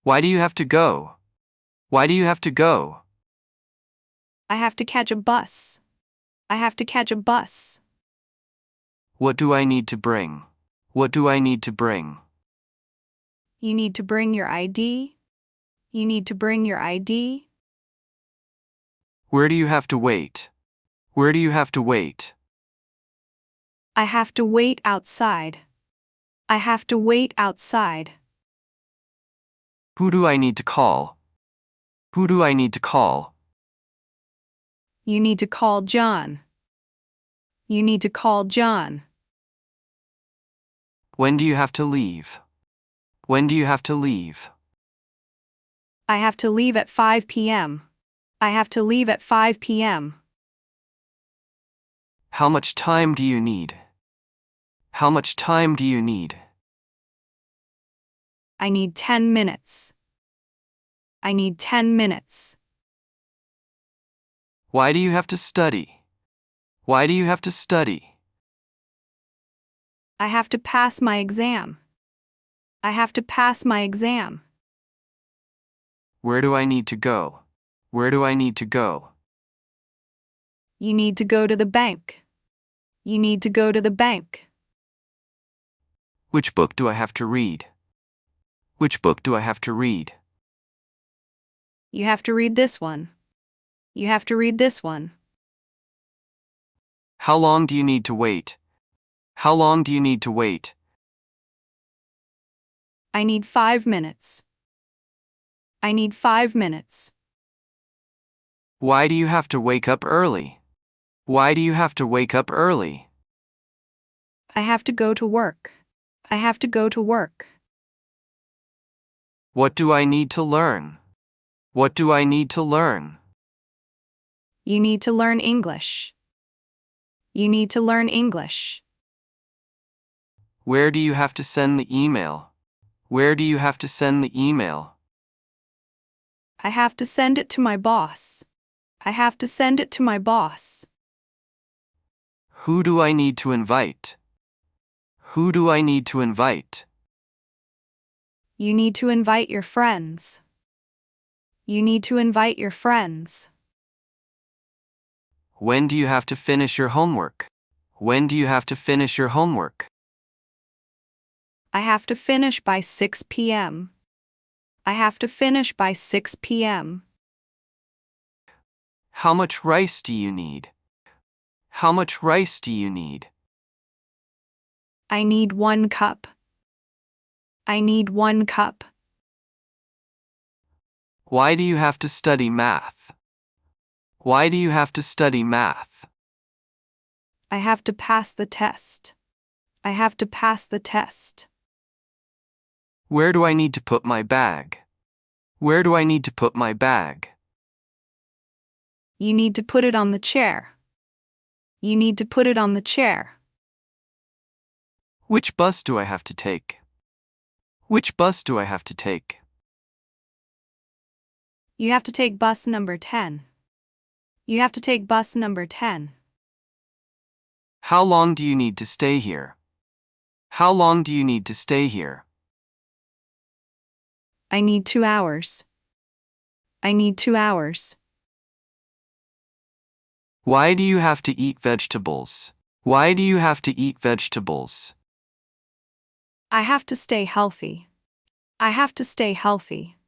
Why do you have to go? Why do you have to go? I have to catch a bus. I have to catch a bus. What do I need to bring? What do I need to bring? You need to bring your ID. You need to bring your ID. Where do you have to wait? Where do you have to wait? I have to wait outside. I have to wait outside. Who do I need to call? Who do I need to call? You need to call John. You need to call John. When do you have to leave? When do you have to leave? I have to leave at 5 p.m. I have to leave at 5 p.m. How much time do you need? How much time do you need? I need 10 minutes. I need 10 minutes. Why do you have to study? Why do you have to study? I have to pass my exam. I have to pass my exam. Where do I need to go? Where do I need to go? You need to go to the bank. You need to go to the bank. Which book do I have to read? Which book do I have to read? You have to read this one. You have to read this one. How long do you need to wait? How long do you need to wait? I need 5 minutes. I need 5 minutes. Why do you have to wake up early? Why do you have to wake up early? I have to go to work. I have to go to work. What do I need to learn? What do I need to learn? You need to learn English. You need to learn English. Where do you have to send the email? Where do you have to send the email? I have to send it to my boss. I have to send it to my boss. Who do I need to invite? Who do I need to invite? You need to invite your friends. You need to invite your friends. When do you have to finish your homework? When do you have to finish your homework? I have to finish by 6 p.m. I have to finish by 6 p.m. How much rice do you need? How much rice do you need? I need 1 cup. I need 1 cup. Why do you have to study math? Why do you have to study math? I have to pass the test. I have to pass the test. Where do I need to put my bag? Where do I need to put my bag? You need to put it on the chair. You need to put it on the chair. Which bus do I have to take? Which bus do I have to take? You have to take bus number 10. You have to take bus number 10. How long do you need to stay here? How long do you need to stay here? I need 2 hours. I need 2 hours. Why do you have to eat vegetables? Why do you have to eat vegetables? I have to stay healthy. I have to stay healthy.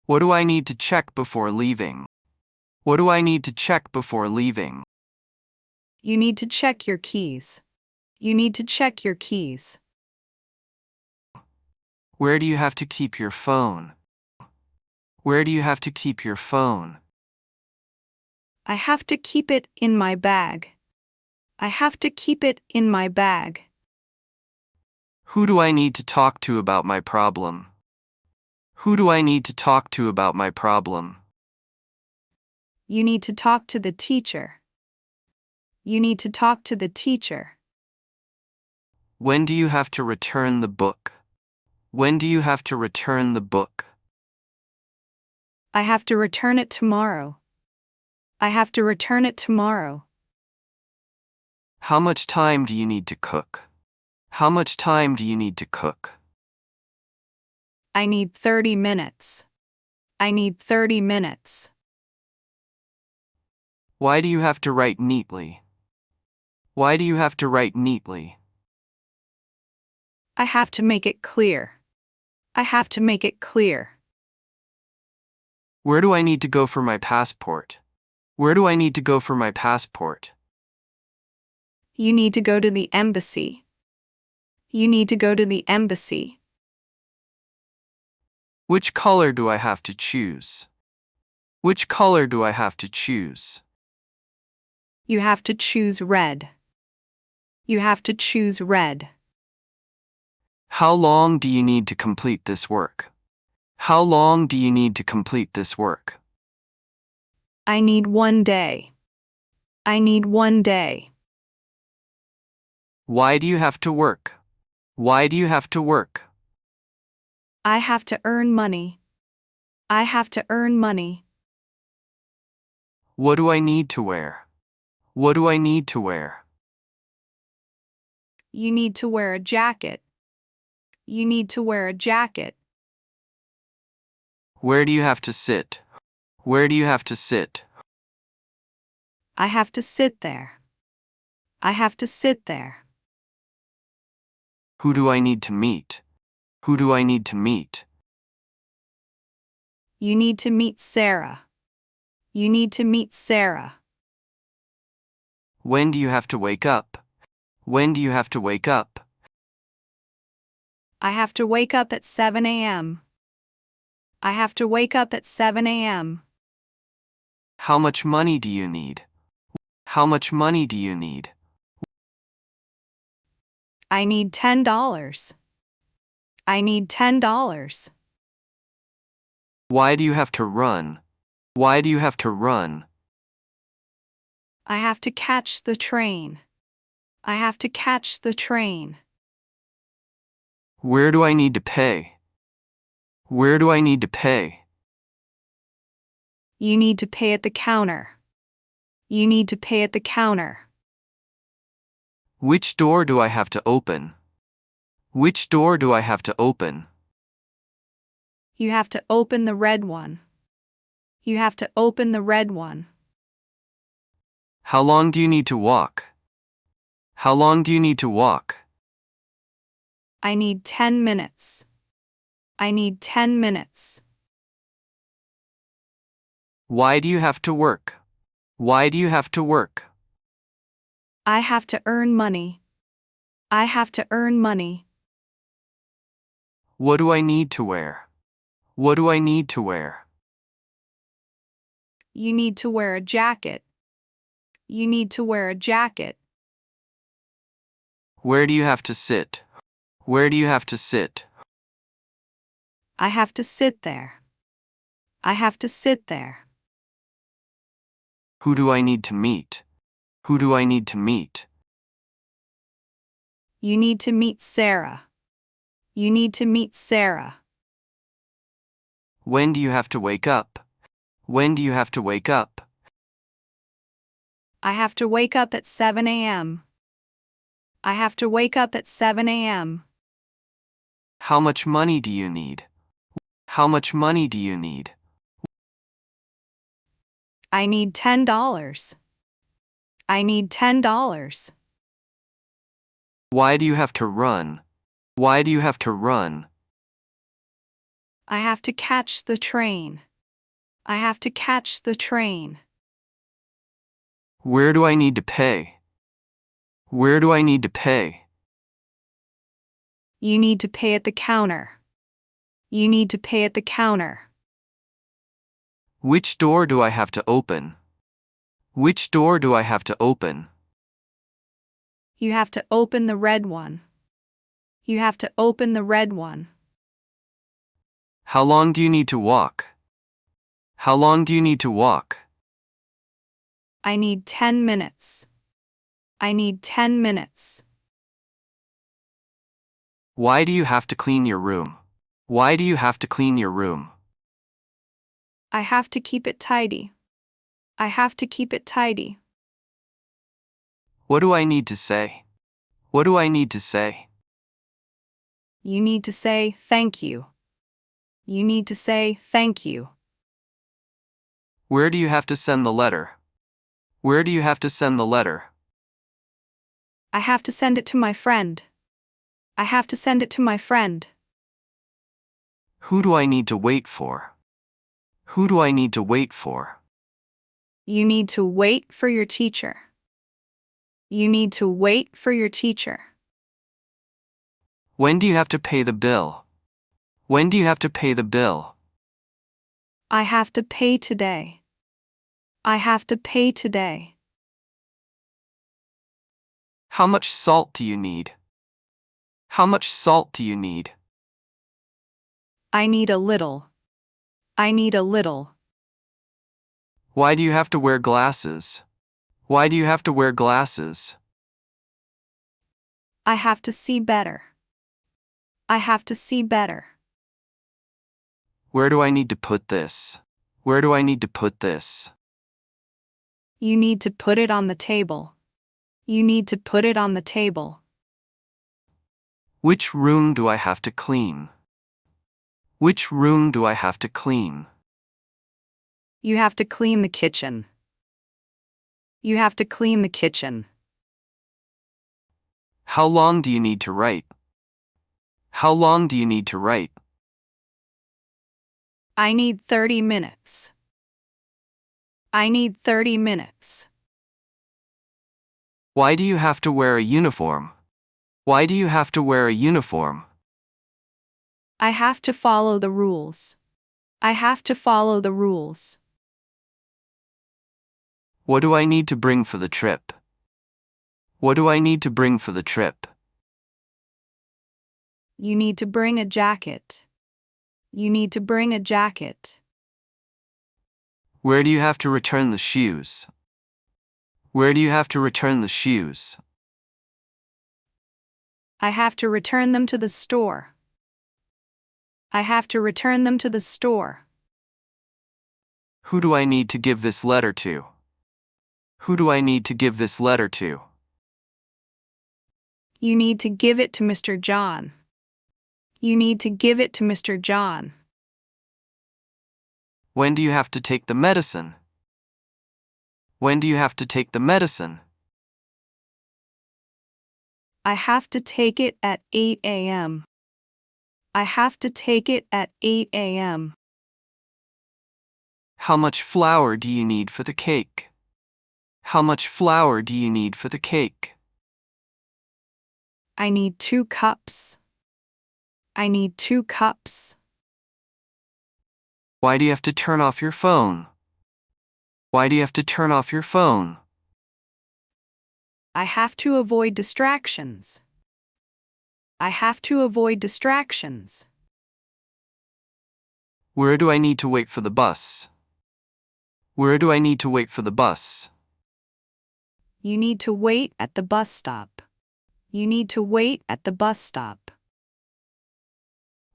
What do I need to check before leaving? What do I need to check before leaving? You need to check your keys. You need to check your keys. Where do you have to keep your phone? Where do you have to keep your phone? I have to keep it in my bag. I have to keep it in my bag. Who do I need to talk to about my problem? Who do I need to talk to about my problem? You need to talk to the teacher. You need to talk to the teacher. When do you have to return the book? When do you have to return the book? I have to return it tomorrow. I have to return it tomorrow. How much time do you need to cook? How much time do you need to cook? I need 30 minutes. I need 30 minutes. Why do you have to write neatly? Why do you have to write neatly? I have to make it clear. I have to make it clear. Where do I need to go for my passport? Where do I need to go for my passport? You need to go to the embassy. You need to go to the embassy. Which color do I have to choose? Which color do I have to choose? You have to choose red. You have to choose red. How long do you need to complete this work? How long do you need to complete this work? I need 1 day. I need 1 day. Why do you have to work? Why do you have to work? I have to earn money. I have to earn money. What do I need to wear? What do I need to wear? You need to wear a jacket. You need to wear a jacket. Where do you have to sit? Where do you have to sit? I have to sit there. I have to sit there. Who do I need to meet? Who do I need to meet? You need to meet Sarah. You need to meet Sarah. When do you have to wake up? When do you have to wake up? I have to wake up at 7 a.m. I have to wake up at 7 a.m. How much money do you need? How much money do you need? I need $10. I need $10. Why do you have to run? Why do you have to run? I have to catch the train. I have to catch the train. Where do I need to pay? Where do I need to pay? You need to pay at the counter. You need to pay at the counter. Which door do I have to open? Which door do I have to open? You have to open the red one. You have to open the red one. How long do you need to walk? How long do you need to walk? I need 10 minutes. I need 10 minutes. Why do you have to work? Why do you have to work? I have to earn money. I have to earn money. What do I need to wear? What do I need to wear? You need to wear a jacket. You need to wear a jacket. Where do you have to sit? Where do you have to sit? I have to sit there. I have to sit there. Who do I need to meet? Who do I need to meet? You need to meet Sarah. You need to meet Sarah. When do you have to wake up? When do you have to wake up? I have to wake up at 7 a.m. I have to wake up at 7 a.m. How much money do you need? How much money do you need? I need $10. I need $10. Why do you have to run? Why do you have to run? I have to catch the train. I have to catch the train. Where do I need to pay? Where do I need to pay? You need to pay at the counter. You need to pay at the counter. Which door do I have to open? Which door do I have to open? You have to open the red one. You have to open the red one. How long do you need to walk? How long do you need to walk? I need 10 minutes. I need 10 minutes. Why do you have to clean your room? Why do you have to clean your room? I have to keep it tidy. I have to keep it tidy. What do I need to say? What do I need to say? You need to say thank you. You need to say thank you. Where do you have to send the letter? Where do you have to send the letter? I have to send it to my friend. I have to send it to my friend. Who do I need to wait for? Who do I need to wait for? You need to wait for your teacher. You need to wait for your teacher. When do you have to pay the bill? When do you have to pay the bill? I have to pay today. I have to pay today. How much salt do you need? How much salt do you need? I need a little. I need a little. Why do you have to wear glasses? Why do you have to wear glasses? I have to see better. I have to see better. Where do I need to put this? Where do I need to put this? You need to put it on the table. You need to put it on the table. Which room do I have to clean? Which room do I have to clean? You have to clean the kitchen. You have to clean the kitchen. How long do you need to write? How long do you need to write? I need 30 minutes. I need 30 minutes. Why do you have to wear a uniform? Why do you have to wear a uniform? I have to follow the rules. I have to follow the rules. What do I need to bring for the trip? What do I need to bring for the trip? You need to bring a jacket. You need to bring a jacket. Where do you have to return the shoes? Where do you have to return the shoes? I have to return them to the store. I have to return them to the store. Who do I need to give this letter to? Who do I need to give this letter to? You need to give it to Mr. John. You need to give it to Mr. John. When do you have to take the medicine? When do you have to take the medicine? I have to take it at 8 a.m. I have to take it at 8 a.m. How much flour do you need for the cake? How much flour do you need for the cake? I need 2 cups. I need 2 cups. Why do you have to turn off your phone? Why do you have to turn off your phone? I have to avoid distractions. I have to avoid distractions. Where do I need to wait for the bus? Where do I need to wait for the bus? You need to wait at the bus stop. You need to wait at the bus stop.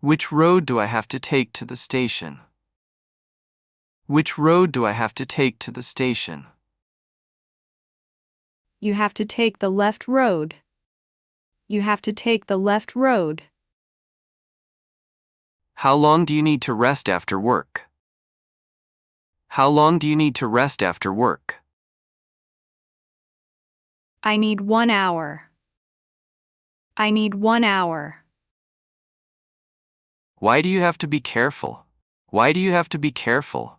Which road do I have to take to the station? Which road do I have to take to the station? You have to take the left road. You have to take the left road. How long do you need to rest after work? How long do you need to rest after work? I need 1 hour. I need 1 hour. Why do you have to be careful? Why do you have to be careful?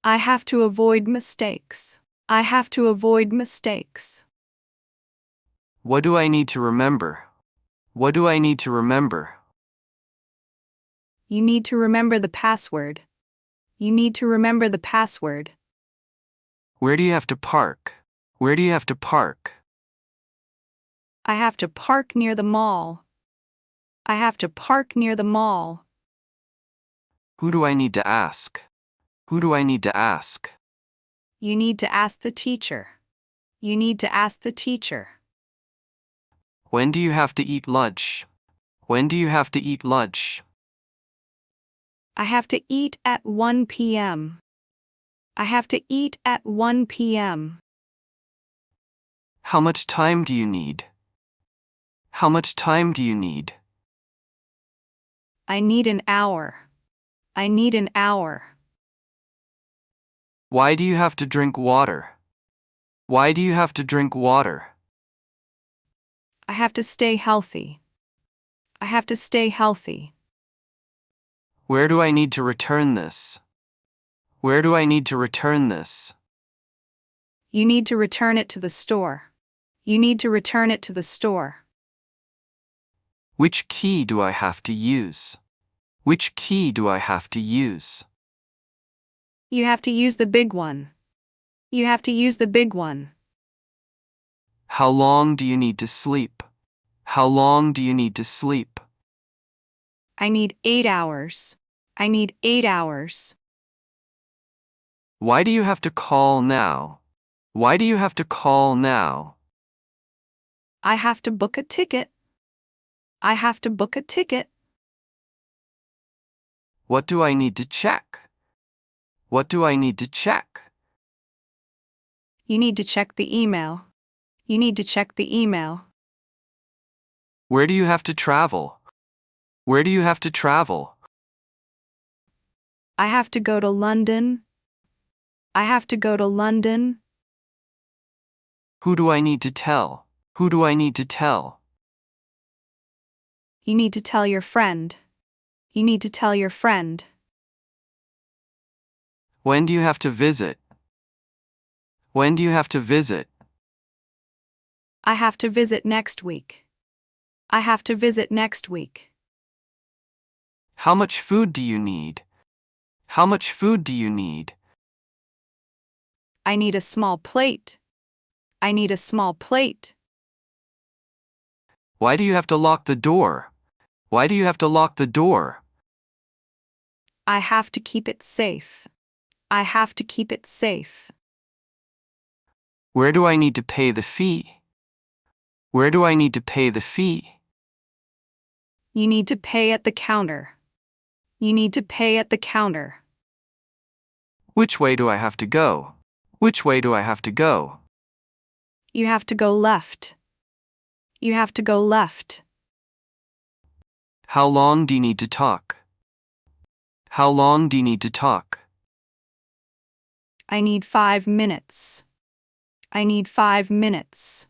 I have to avoid mistakes. I have to avoid mistakes. What do I need to remember? What do I need to remember? You need to remember the password. You need to remember the password. Where do you have to park? Where do you have to park? I have to park near the mall. I have to park near the mall. Who do I need to ask? Who do I need to ask? You need to ask the teacher. You need to ask the teacher. When do you have to eat lunch? When do you have to eat lunch? I have to eat at 1 p.m. I have to eat at 1 p.m. How much time do you need? How much time do you need? I need an hour. I need an hour. Why do you have to drink water? Why do you have to drink water? I have to stay healthy. I have to stay healthy. Where do I need to return this? Where do I need to return this? You need to return it to the store. You need to return it to the store. Which key do I have to use? Which key do I have to use? You have to use the big one. You have to use the big one. How long do you need to sleep? How long do you need to sleep? I need 8 hours. I need 8 hours. Why do you have to call now? Why do you have to call now? I have to book a ticket. I have to book a ticket. What do I need to check? What do I need to check? You need to check the email. You need to check the email. Where do you have to travel? Where do you have to travel? I have to go to London. I have to go to London. Who do I need to tell? Who do I need to tell? You need to tell your friend. You need to tell your friend. When do you have to visit? When do you have to visit? I have to visit next week. I have to visit next week. How much food do you need? How much food do you need? I need a small plate. I need a small plate. Why do you have to lock the door? Why do you have to lock the door? I have to keep it safe. I have to keep it safe. Where do I need to pay the fee? Where do I need to pay the fee? You need to pay at the counter. You need to pay at the counter. Which way do I have to go? Which way do I have to go? You have to go left. You have to go left. How long do you need to talk? How long do you need to talk? I need 5 minutes. I need 5 minutes.